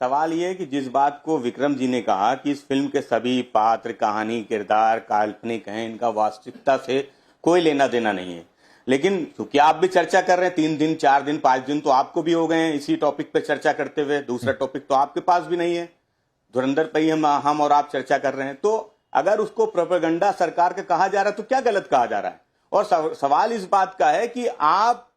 सवाल ये है कि जिस बात को विक्रम जी ने कहा कि इस फिल्म के सभी पात्र, कहानी, किरदार काल्पनिक हैं, इनका वास्तविकता से कोई लेना देना नहीं है, लेकिन क्योंकि आप भी चर्चा कर रहे हैं 3 दिन 4 दिन 5 दिन तो आपको भी हो गए हैं इसी टॉपिक पे चर्चा करते हुए, दूसरा टॉपिक तो आपके पास भी नहीं है, धुरंधर पे ही हम और आप चर्चा कर रहे हैं। तो अगर उसको प्रोपेगेंडा सरकार का कहा जा रहा है तो क्या गलत कहा जा रहा है? और सवाल इस बात का है कि आप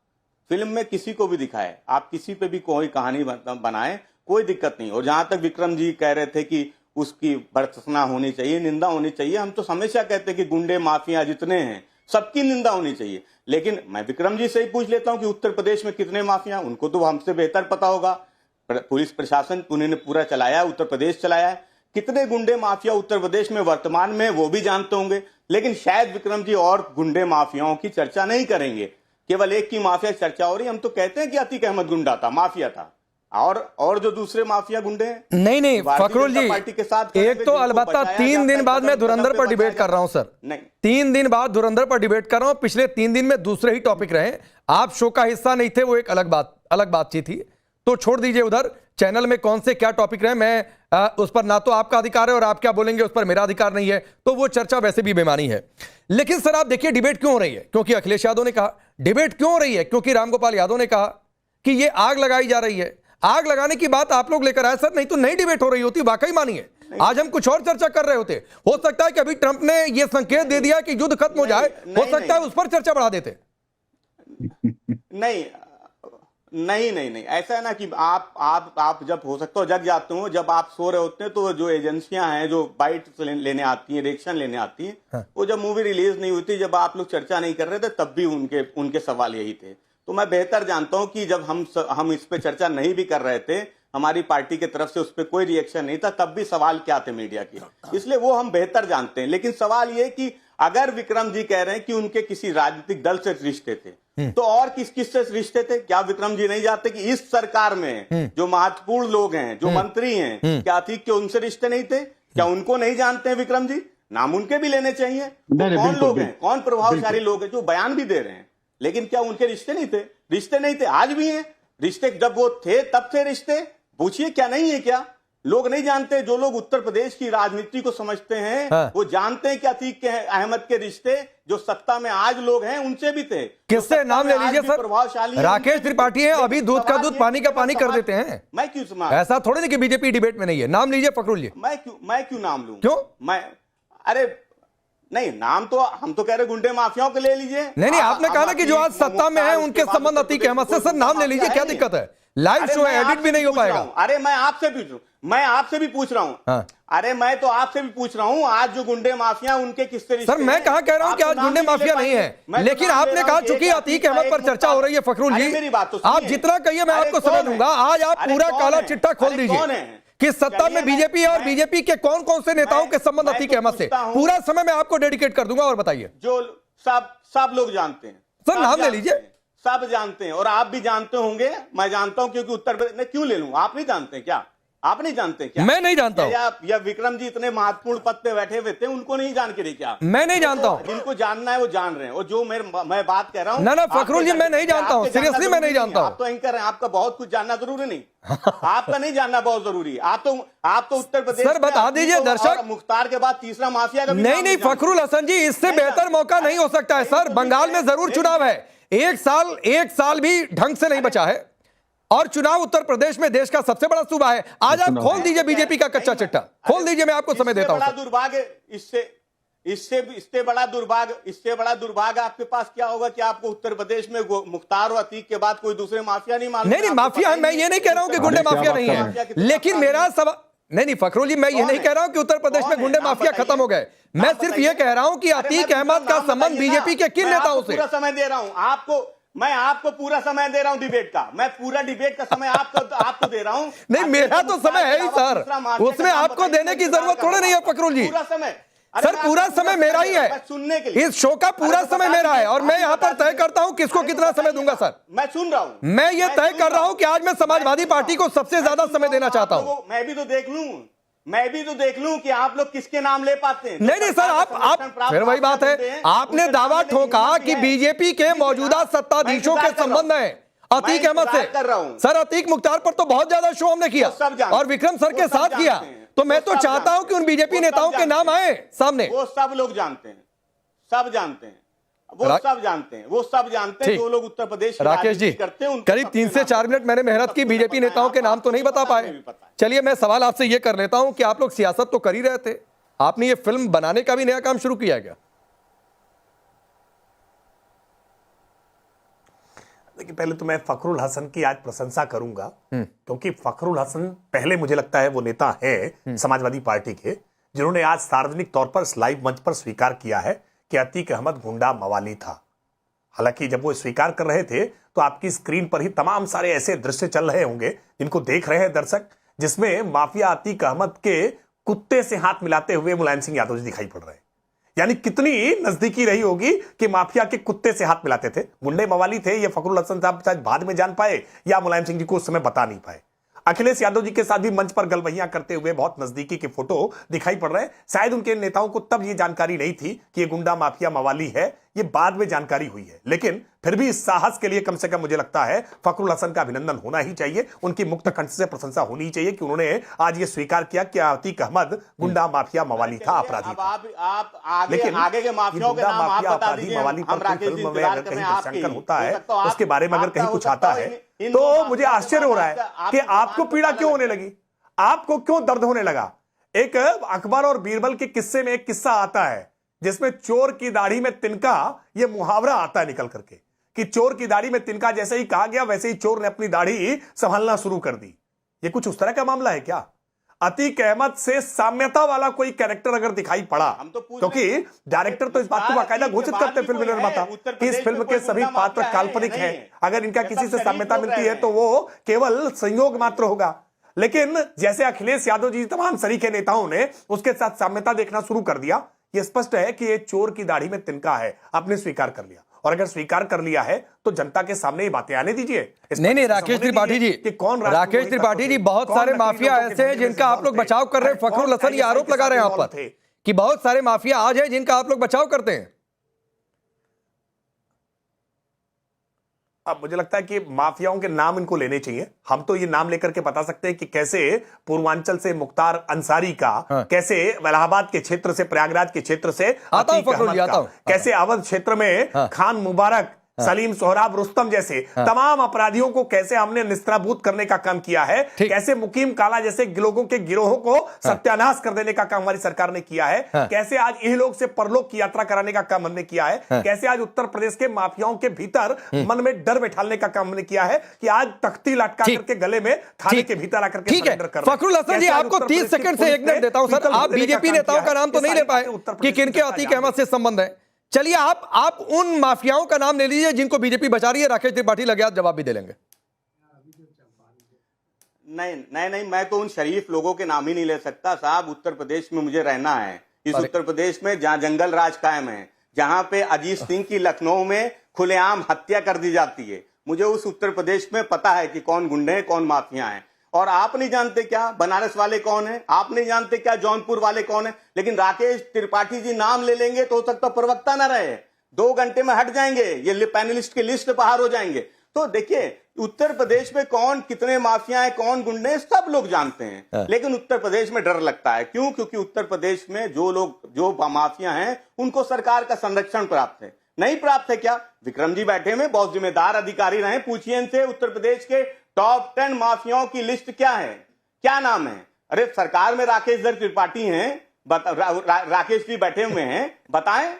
फिल्म में किसी को भी दिखाए, आप किसी पे भी कोई कहानी बनाए, कोई दिक्कत नहीं। और जहां तक विक्रम जी कह रहे थे कि उसकी भर्त्सना होनी चाहिए, निंदा होनी चाहिए, हम तो हमेशा कहते हैं कि गुंडे माफिया जितने हैं सबकी निंदा होनी चाहिए। लेकिन मैं विक्रम जी से ही पूछ लेता हूं कि उत्तर प्रदेश में कितने माफिया, उनको तो हमसे बेहतर पता होगा। पुलिस प्रशासन उन्होंने पूरा चलाया है, उत्तर प्रदेश चलाया है, कितने गुंडे माफिया उत्तर प्रदेश में वर्तमान में वो भी जानते होंगे। लेकिन शायद विक्रम जी और गुंडे माफियाओं की चर्चा नहीं करेंगे, केवल एक की माफिया चर्चा हो रही। हम तो कहते हैं कि अतीक अहमद गुंडा था, माफिया था, और जो दूसरे माफिया गुंडे हैं नहीं फखरुल जी, पार्टी के साथ एक तो अलबत्ता 3 दिन बाद मैं धुरंधर पर डिबेट कर रहा हूं सर, नहीं 3 दिन बाद धुरंधर पर डिबेट कर रहा हूं। पिछले 3 दिन में दूसरे ही टॉपिक रहे, आप शो का हिस्सा नहीं थे, वो एक अलग बातचीत थी, तो छोड़ दीजिए उधर। चैनल में कौन से क्या टॉपिक रहे, मैं उस पर ना तो आपका अधिकार है और आप क्या बोलेंगे उस पर मेरा अधिकार नहीं है, तो वो चर्चा वैसे भी बेमानी है। लेकिन सर आप देखिए डिबेट क्यों हो रही है, क्योंकि अखिलेश यादव ने कहा। डिबेट क्यों हो रही है, क्योंकि रामगोपाल यादव ने कहा कि ये आग लगाई जा रही है। आग लगाने की बात आप लोग लेकर आए सर, नहीं तो नई डिबेट हो रही होती, वाकई मानिए आज हम कुछ और चर्चा कर रहे होते। हो सकता है कि अभी ट्रंप ने यह संकेत दे दिया कि युद्ध खत्म हो जाए, हो सकता है उस पर चर्चा बढ़ा देते। नहीं, ऐसा है ना कि आप जब हो सकता हो जग जाते हो, जब आप सो रहे होते हैं तो जो एजेंसियां हैं जो बाइट लेने आती हैं, रिएक्शन लेने आती हैं, हाँ। वो जब मूवी रिलीज नहीं हुई थी, जब आप लोग चर्चा नहीं कर रहे थे, तब भी उनके सवाल यही थे। तो मैं बेहतर जानता हूं कि जब हम इस पे चर्चा नहीं भी कर रहे थे, हमारी पार्टी की तरफ से उस पर कोई रिएक्शन नहीं था, तब भी सवाल क्या थे मीडिया की, इसलिए वो हम बेहतर जानते हैं। लेकिन सवाल ये कि अगर विक्रम जी कह रहे हैं कि उनके किसी राजनीतिक दल से रिश्ते थे, तो और किस से रिश्ते थे? क्या विक्रम जी नहीं जानते कि इस सरकार में जो महत्वपूर्ण लोग हैं, जो मंत्री हैं, क्या अतीक के उनसे रिश्ते नहीं थे? क्या उनको नहीं जानते हैं विक्रम जी? नाम उनके भी लेने चाहिए। तो कौन लोग हैं, कौन प्रभावशाली लोग हैं जो बयान भी दे रहे हैं, लेकिन क्या उनके रिश्ते नहीं थे? रिश्ते नहीं थे, आज भी हैं रिश्ते, जब वो थे तब थे रिश्ते। पूछिए क्या नहीं है, क्या लोग नहीं जानते? जो लोग उत्तर प्रदेश की राजनीति को समझते हैं, हाँ। वो जानते हैं कि अतीक अहमद के रिश्ते जो सत्ता में आज लोग हैं उनसे भी थे। किससे नाम ले लीजिए सर, प्रभावशाली राकेश त्रिपाठी है, अभी दूध का दूध पानी का पानी कर देते हैं। मैं क्यों सुना? ऐसा थोड़ी नहीं कि बीजेपी डिबेट में नहीं है। नाम लीजिए फखरुल जी। मैं क्यों नाम लूं? क्यों? अरे नहीं, नाम तो हम तो कह रहे गुंडे माफियाओं के ले लीजिए। नहीं आपने कहा ना कि जो आज सत्ता में है उनके संबंध अतीक अहमद से, सर नाम ले लीजिए, क्या दिक्कत है? लाइव शो है, एडिट भी नहीं हो पाएगा। अरे मैं आपसे भी पूछ रहा हूं। हाँ। अरे मैं तो आपसे भी पूछ रहा हूं, आज जो गुंडे माफिया उनके किससे रिश्ते? सर मैं कहां कह रहा हूं कि आज गुंडे माफिया नहीं है, लेकिन आपने कहा चूंकि अतीक अहमद पर चर्चा हो रही है फखरुल जी, मेरी बात तो आप जितना कहिए मैं आपको समय दूंगा। आज आप पूरा काला चिट्ठा खोल दीजिए कि सत्ता में बीजेपी और बीजेपी के कौन कौन से नेताओं के संबंध अतीक अहमद से, पूरा समय मैं आपको डेडिकेट कर दूंगा। और बताइए। जो सब लोग जानते हैं सर, नाम ले लीजिए। सब जानते हैं और आप भी जानते होंगे, मैं जानता हूं, क्योंकि उत्तर प्रदेश में क्यों ले लूं? आप नहीं जानते क्या? आप नहीं जानते क्या? मैं नहीं जानता हूं। या विक्रम जी इतने महत्वपूर्ण पद पे बैठे हुए थे, उनको नहीं जान के रही क्या? मैं नहीं जानता हूं। जिनको जानना है वो जान रहे हैं। और जो मैं बात कह रहा हूं, ना फखरुल जी मैं नहीं जानता हूं, सीरियसली मैं नहीं जानता हूं। आप तो एंकर हैं, आपका बहुत कुछ जानना जरूरी नहीं। आपका नहीं जानना बहुत जरूरी। आप तो उत्तर प्रदेश सर बता दीजिए दर्शक, मुख्तार के बाद तीसरा माफिया का नहीं फखरुल हसन जी, इससे बेहतर मौका नहीं हो सकता है सर। बंगाल में जरूर चुनाव है, एक साल भी ढंग से नहीं बचा है, और चुनाव उत्तर प्रदेश में देश का सबसे बड़ा सूबा है। आज आप खोल दीजिए बीजेपी का कच्चा चिट्ठा, खोल दीजिए, मैं आपको समय देता हूं। बड़ा दुर्भाग्य इससे बड़ा दुर्भाग्य आपके पास क्या होगा कि आपको उत्तर प्रदेश में मुख्तार और अतीक के बाद कोई दूसरे माफिया नहीं मालूम? नहीं माफिया है, मैं ये नहीं कह रहा हूं कि गुंडे माफिया नहीं है, लेकिन मेरा सवाल नहीं फखरुल जी, मैं ये नहीं कह रहा हूं कि उत्तर प्रदेश में गुंडे माफिया खत्म हो गए। मैं सिर्फ ये कह रहा हूं कि अतीक अहमद का संबंध बीजेपी के किन नेताओं से? पूरा समय दे रहा हूं मैं आपको पूरा समय दे रहा हूं डिबेट का। मैं पूरा डिबेट का समय आपको दे रहा हूं। नहीं मेरा तो समय है ही सर, उसमें आपको देने की जरूरत थोड़ी नहीं है फखरुल जी। पूरा समय सर पूरा समय मेरा ही है, सुनने के लिए इस शो का पूरा समय मेरा है, और मैं यहाँ पर तय करता हूँ किसको कितना समय दूंगा। सर मैं सुन रहा हूँ, मैं ये तय कर रहा हूँ कि आज मैं समाजवादी पार्टी को सबसे ज्यादा समय देना चाहता हूँ। मैं भी तो देख लूं कि आप लोग किसके नाम ले पाते हैं। नहीं सर, आप फिर वही बात है, आपने दावा ठोका कि बीजेपी के मौजूदा सत्ताधीशों के संबंध है, अतीक अहमद से कर रहा हूं सर, अतीक मुख्तार पर तो बहुत ज्यादा शो हमने किया सब जानते और विक्रम सर वो के सब साथ किया, जानते हैं। तो मैं वो तो सब चाहता हूं जानते कि उन बीजेपी वो सब नेताओं के जानते नाम हैं। आए सामने। वो सब लोग जानते हैं, सब जानते हैं, वो रा- सब जानते हैं, वो सब जानते हैं ठीक। जो लोग उत्तर प्रदेश की राकेश जी, राजनीति करते हैं उनको करीब सबके 3 से नाम 4 मिनट मैंने मेहनत की, सबको बीजेपी पता है, नेताओं के नाम तो नहीं आपको बता पता है, पाए। हमें भी पता है। चलिए मैं सवाल आपसे ये कर लेता हूं कि आप लोग सियासत तो कर ही रहे थे, आपने ये फिल्म बनाने का भी नया काम शुरू किया है क्या? देखिए, पहले तो मैं फखरुल हसन की आज प्रशंसा करूंगा, क्योंकि फखरुल हसन पहले मुझे लगता है वो नेता है समाजवादी पार्टी के, जिन्होंने आज सार्वजनिक तौर पर इस लाइव मंच पर स्वीकार किया है कि अतीक अहमद गुंडा मवाली था। हालांकि जब वो स्वीकार कर रहे थे तो आपकी स्क्रीन पर ही तमाम सारे ऐसे दृश्य चल रहे होंगे जिनको देख रहे हैं दर्शक, जिसमें माफिया अतीक अहमद के कुत्ते से हाथ मिलाते हुए मुलायम सिंह यादव जी दिखाई पड़ रहे हैं। यानी कितनी नजदीकी रही होगी कि माफिया के कुत्ते से हाथ मिलाते थे। गुंडे मवाली थे ये फखरुल हसन साहब शायद बाद में जान पाए या मुलायम सिंह जी को उस समय बता नहीं पाए। अखिलेश यादव जी के साथ भी मंच पर गलबहियां करते हुए बहुत नजदीकी के फोटो दिखाई पड़ रहे हैं। शायद उनके नेताओं को तब ये जानकारी नहीं थी कि ये गुंडा माफिया मवाली है, ये बाद में जानकारी हुई है। लेकिन फिर भी इस साहस के लिए कम से कम मुझे लगता है फखरुल हसन का अभिनंदन होना ही चाहिए, उनकी मुक्त कंठ से प्रशंसा होनी ही चाहिए कि उन्होंने आज ये स्वीकार किया कि अतीक अहमद गुंडा माफिया मवाली था, अपराधी अब था। आप आगे लेकिन आगे के माफियाओं के गुंडा नाम आप माफिया बता अपराधी दीजिए, मवाली हम पर कोई राकेश जी फिल्म में इंतजार अगर कर कहीं रहे हैं आपकी। दृश्यांकन होता है, हो सकता आप- उसके बारे में अगर आपका कहीं हो कुछ सकता आता है है इन तो दोनों मुझे माफियाओं आश्चर्य हो रहा है आपके कि आपको जुबान पीड़ा पर क्यों होने लगता है। लगी, आपको क्यों दर्द होने लगा। एक अकबर और बीरबल के किस्से में एक किस्सा आता है जिसमें चोर की दाढ़ी में तिनका, ये मुहावरा आता है निकल करके कि चोर की दाढ़ी में तिनका जैसे ही कहा गया वैसे ही चोर ने अपनी दाढ़ी संभालना शुरू कर दी। ये कुछ उस तरह का मामला है क्या? अतीक अहमद से साम्यता वाला कोई कैरेक्टर अगर दिखाई पड़ा, हम तो पूछ क्योंकि रहे हैं। डायरेक्टर तो इस बात को बाकायदा घोषित करते हैं फिल्म निर्माता कि इस फिल्म के सभी पात्र काल्पनिक हैं, अगर इनका किसी से साम्यता मिलती है तो वो केवल संयोग मात्र होगा। लेकिन जैसे अखिलेश यादव जी तमाम सरीखे नेताओं ने उसके साथ साम्यता देखना शुरू कर दिया, यह स्पष्ट है कि ये चोर की दाढ़ी में तिनका है, आपने स्वीकार कर लिया। और अगर स्वीकार कर लिया है तो जनता के सामने ही बातें आने दीजिए। नहीं राकेश त्रिपाठी जी, कि कौन राकेश त्रिपाठी जी, बहुत सारे माफिया ऐसे हैं जिनका आप लोग बचाव कर रहे हैं। फखरुल हसन ये आरोप लगा रहे हैं आप पर कि बहुत सारे माफिया आज है जिनका आप लोग बचाव करते हैं। अब मुझे लगता है कि माफियाओं के नाम इनको लेने चाहिए। हम तो ये नाम लेकर के बता सकते हैं कि कैसे पूर्वांचल से मुख्तार अंसारी का, कैसे इलाहाबाद के क्षेत्र से, प्रयागराज के क्षेत्र से अतीक अहमद का, कैसे अवध क्षेत्र में खान मुबारक, सलीम सोहराब, रुस्तम जैसे तमाम अपराधियों को कैसे हमने निस्त्राभूत करने का काम किया है, कैसे मुकीम काला जैसे लोगों के गिरोहों को सत्यानाश कर देने का काम हमारी सरकार ने किया है, कैसे आज इहलोक से परलोक की यात्रा कराने का काम हमने किया है, कैसे आज उत्तर प्रदेश के माफियाओं के भीतर मन में डर बैठाने का काम हमने किया है कि आज तख्ती लटका करके गले में थाने के भीतर आकर के सरेंडर कर रहे हैं। फखरुल हसन जी, आपको 30 सेकंड से 1 मिनट देता हूं सर। आप बीजेपी नेताओं का नाम तो नहीं ले पाए कि किनके अतीक अहमद से संबंध है। चलिए आप उन माफियाओं का नाम ले लीजिए जिनको बीजेपी बचा रही है। राकेश त्रिपाठी लगे, आप जवाब भी दे लेंगे। नहीं, मैं तो उन शरीफ लोगों के नाम ही नहीं ले सकता साहब। उत्तर प्रदेश में मुझे रहना है, इस उत्तर प्रदेश में जहां जंगल राज कायम है, जहां पे अजीत सिंह की लखनऊ में खुलेआम हत्या कर दी जाती है, मुझे उस उत्तर प्रदेश में पता है कि कौन गुंडे हैं, कौन माफिया हैं। और आप नहीं जानते क्या बनारस वाले कौन है, आप नहीं जानते क्या जौनपुर वाले कौन है। लेकिन राकेश त्रिपाठी जी नाम ले लेंगे तो हो सकता प्रवक्ता ना रहे, 2 घंटे में हट जाएंगे, ये पैनलिस्ट की लिस्ट बाहर हो जाएंगे। तो देखिए उत्तर प्रदेश में कौन कितने माफिया हैं, कौन गुंडे हैं, सब लोग जानते हैं। लेकिन उत्तर प्रदेश में डर लगता है। क्यों? क्योंकि उत्तर प्रदेश में जो माफिया हैं उनको सरकार का संरक्षण प्राप्त है। नहीं प्राप्त है क्या? विक्रम जी बैठे में बहुत जिम्मेदार अधिकारी रहे, पूछिए इनसे उत्तर प्रदेश के टॉप 10 माफियाओं की लिस्ट क्या है, क्या नाम है। अरे सरकार में राकेश त्रिपाठी हैं, राकेश जी बैठे हुए हैं, बताएं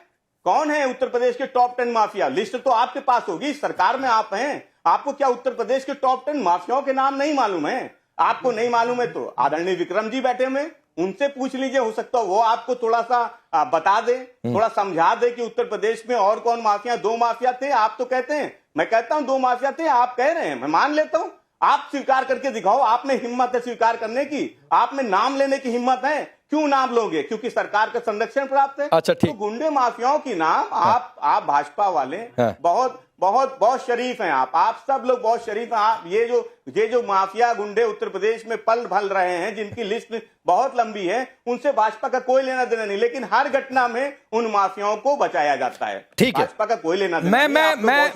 कौन है उत्तर प्रदेश के टॉप 10 माफिया। लिस्ट तो आपके पास होगी, सरकार में आप हैं, आपको क्या उत्तर प्रदेश के टॉप 10 माफियाओं के नाम नहीं मालूम है? आपको नहीं मालूम है तो आदरणीय विक्रम जी बैठे हुए, उनसे पूछ लीजिए, हो सकता है वो आपको थोड़ा सा बता दे, थोड़ा समझा दे कि उत्तर प्रदेश में और कौन माफिया। 2 माफिया थे, आप तो कहते हैं, मैं कहता हूं 2 माफिया थे, आप कह रहे हैं, मैं मान लेता हूं। आप स्वीकार करके दिखाओ, आप में हिम्मत है स्वीकार करने की, आप में नाम लेने की हिम्मत है क्यों नाम लोगे? क्योंकि सरकार का संरक्षण प्राप्त है। अच्छा, ठीक। तो गुंडे माफियाओं की नाम आप भाजपा वाले हाँ। बहुत बहुत बहुत शरीफ हैं। आप सब लोग बहुत शरीफ हैं। आप ये जो माफिया गुंडे उत्तर प्रदेश में पल भल रहे हैं, जिनकी लिस्ट बहुत लंबी है, उनसे भाजपा का कोई लेना देना नहीं, लेकिन हर घटना में उन माफियाओं को बचाया जाता है। ठीक है, भाजपा का कोई लेना देना नहीं।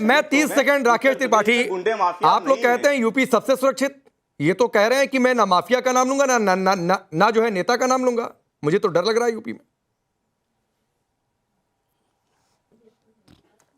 मैं 30 सेकंड राकेश त्रिपाठी, गुंडे माफिया आप लोग कहते हैं यूपी सबसे सुरक्षित, ये तो कह रहे हैं कि मैं ना माफिया का नाम लूंगा ना जो है नेता का नाम लूंगा। मुझे तो डर लग रहा है यूपी में।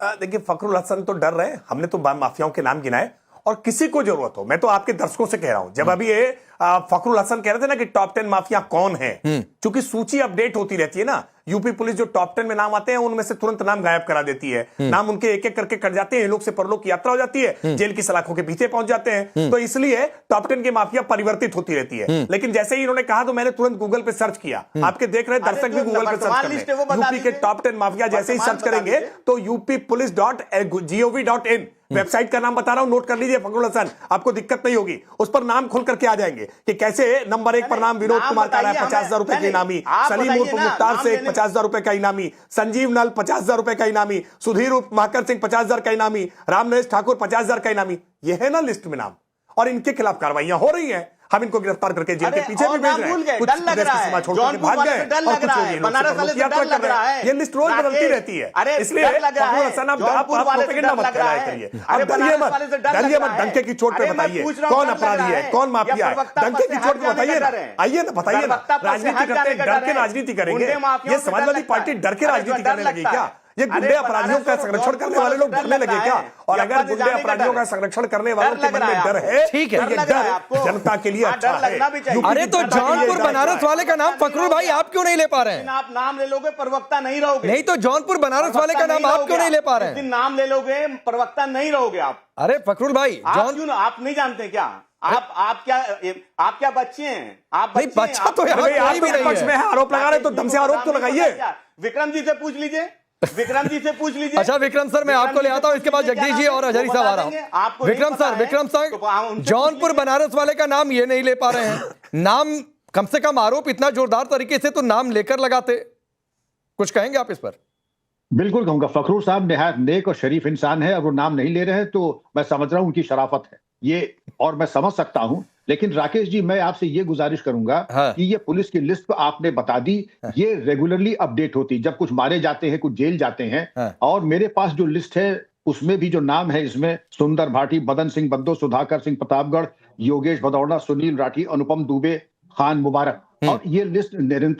देखिए, फखरुल हसन तो डर रहे हैं, हमने तो माफियाओं के नाम गिनाए, और किसी को जरूरत हो, मैं तो आपके दर्शकों से कह रहा हूं, जब अभी ये फखरुल हसन कह रहे थे ना कि टॉप 10 माफिया कौन है, क्योंकि सूची अपडेट होती रहती है ना, यूपी पुलिस जो टॉप 10 में नाम आते हैं उनमें से तुरंत नाम गायब करा देती है, नाम उनके एक एक करके कट जाते हैं, लोग से परलोक की यात्रा हो जाती है, जेल की सलाखों के पीछे पहुंच जाते हैं, तो इसलिए टॉप 10 की माफिया परिवर्तित होती रहती है। लेकिन जैसे ही इन्होंने कहा तो मैंने तुरंत गूगल पे सर्च किया, आपके देख रहे दर्शक भी गूगल पे सर्च कर लें, यूपी के टॉप 10 माफिया जैसे ही सर्च करेंगे तो UPPolice.gov.in वेबसाइट का नाम बता रहा हूं, नोट कर लीजिए फखरुल हसन, आपको दिक्कत नहीं होगी, उस पर नाम खोल करके आ जाएंगे कि कैसे नंबर 1 पर नाम विनोद कुमार का है 50,000 रुपए का इनामी, सलीम उर्फ मुख्तार शेख 50,000 रुपए का इनामी, संजीव नल 50,000 रुपए का इनामी, सुधीर उर्फ महाकर सिंह 50,000 का इनामी, रामनरेश ठाकुर 50,000 का इनामी। यह है ना लिस्ट में नाम, और इनके खिलाफ कार्रवाइयां हो रही हैं, हम इनको गिरफ्तार करके जेल के पीछे भी भेज रहे हैं, कुछ प्रदेश की सीमा छोड़ करके भाग गए, और कुछ लोग यात्रा कर रहे हैं। ये लिस्ट रोज बदलती रहती है, इसलिए फखरुल हसन आप प्रोपेगेंडा मत फैलाया करिए, आप डरिए मत, डंके की चोट पे बताइए कौन अपराधी है, कौन माफिया है, डंके की चोट पे बताइए ना, आइए ना बताइए ना। राजनीति करते हैं, डर के राजनीति करेंगे, ये समाजवादी पार्टी डर के राजनीति करने लगी क्या? ये गुंडे अपराधियों का संरक्षण करने वाले लोग डरने लगे क्या? और अगर गुंडे अपराधियों का संरक्षण करने वालों के मन में डर है, ठीक है, तो ये डर जनता के लिए अच्छा है। अरे तो जौनपुर बनारस वाले का नाम फखरुल भाई आप क्यों नहीं ले पा रहे हैं? आप नाम ले लोगे प्रवक्ता नहीं रहोगे। नहीं तो जौनपुर बनारस वाले का नाम आप क्यों नहीं ले पा रहे हैं? नाम ले लोगे प्रवक्ता नहीं रहोगे आप। अरे फखरुल भाई, आप नहीं जानते क्या? आप क्या बच्चे हैं? आप बच्चा तो यहाँ कोई भी नहीं पक्ष में है, आरोप लगा रहे तो दम से आरोप तो लगाइए। विक्रम जी से पूछ लीजिए, विक्रम जी से पूछ लीजिए। अच्छा विक्रम सर, मैं आपको ले आता हूं, इसके बाद जगदीश जी और हजारी साहब आ रहा हूं। विक्रम सर, जौनपुर बनारस वाले का नाम ये नहीं ले पा रहे हैं, नाम कम से कम आरोप इतना जोरदार तरीके से तो नाम लेकर लगाते, कुछ कहेंगे आप इस पर? बिल्कुल कहूंगा, फखरुल साहब निहायत नेक और शरीफ इंसान है, अब वो नाम नहीं ले रहे हैं तो मैं समझ रहा हूं उनकी शराफत है ये, और मैं समझ सकता हूं। लेकिन राकेश जी, मैं आपसे ये गुजारिश करूंगा कि ये पुलिस की लिस्ट आपने बता दी, ये रेगुलरली अपडेट होती, जब कुछ मारे जाते हैं, कुछ जेल जाते हैं, और मेरे पास जो लिस्ट है उसमें भी जो नाम है, इसमें सुंदर भाटी, मदन सिंह बद्दो, सुधाकर सिंह प्रतापगढ़, योगेश भदौड़ा, सुनील राठी, अनुपम दुबे, खान मुबारक, और ये लिस्ट निरंतर